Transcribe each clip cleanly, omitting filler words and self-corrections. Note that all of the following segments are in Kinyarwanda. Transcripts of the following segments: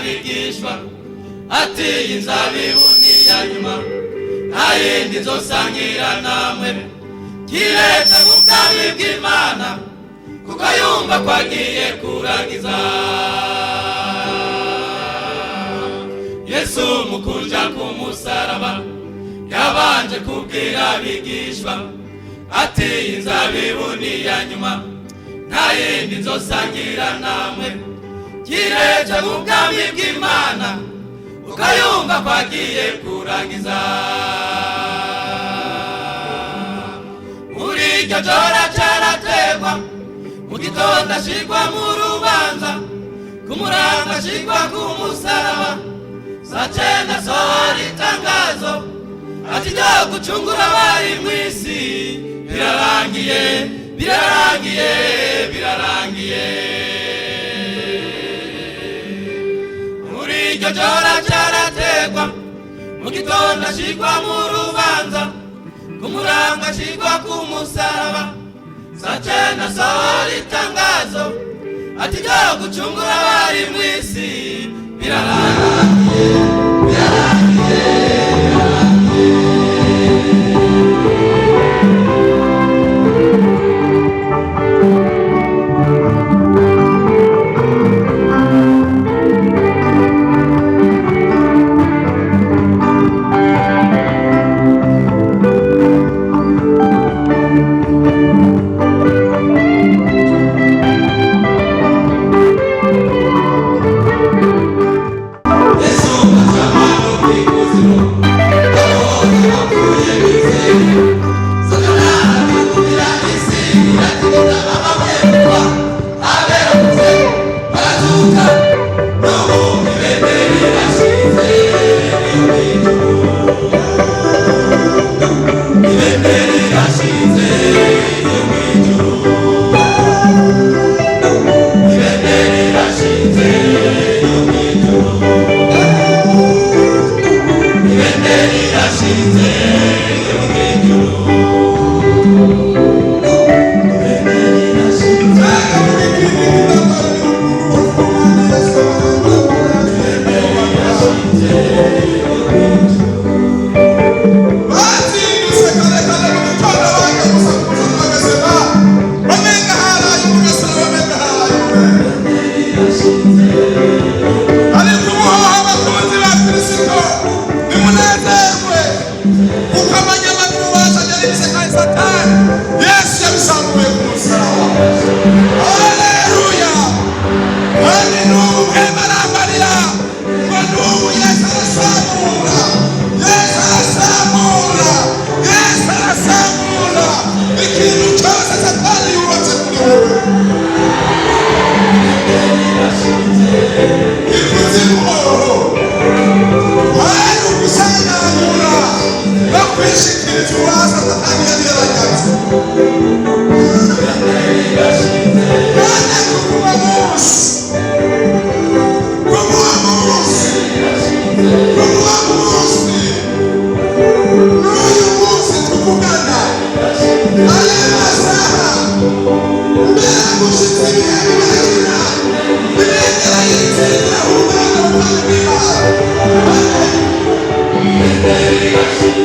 abigishwa ati inzabibu ni iya nyuma nta yindi nzosangira namwe kiretse mu bwami bw'Imana kuko yumva ko agiye kurangiza. Yesu mu kuja ku musaraba yabanje kubwira abigishwa ati inzabibu ni iya nyuma nta yindi nzosangira namwe kiretse mu bwami bw'Imana kuko yumva ko agiye kurangiza. Muri iryo joro carategwa mu gitondo ashirwa mu rubanza ku murango ashirwa ku musaraba saa 9 asohora itangazo ati ryo gucungura abari mw'isi birarangiye birarangiye birarangiye. Muri iryo joro carategwa mu gitondo ashirwa mu rubanza ku murango ashirwa ku musaraba saa 9 asohora itangazo ati ryo gucungura abari mw'isi birarangiye birarangiye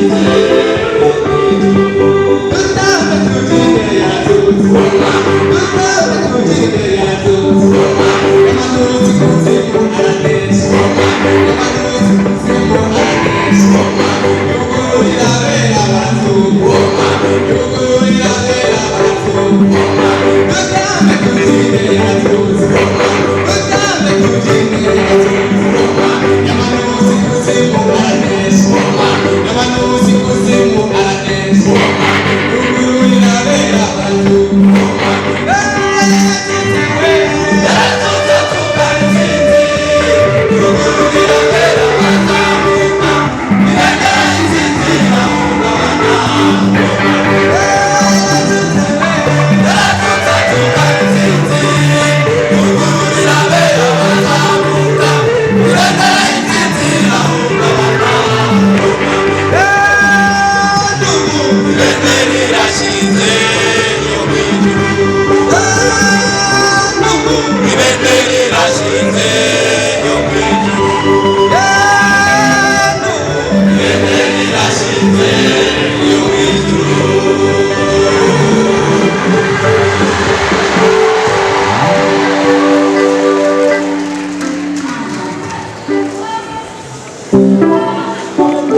Amen.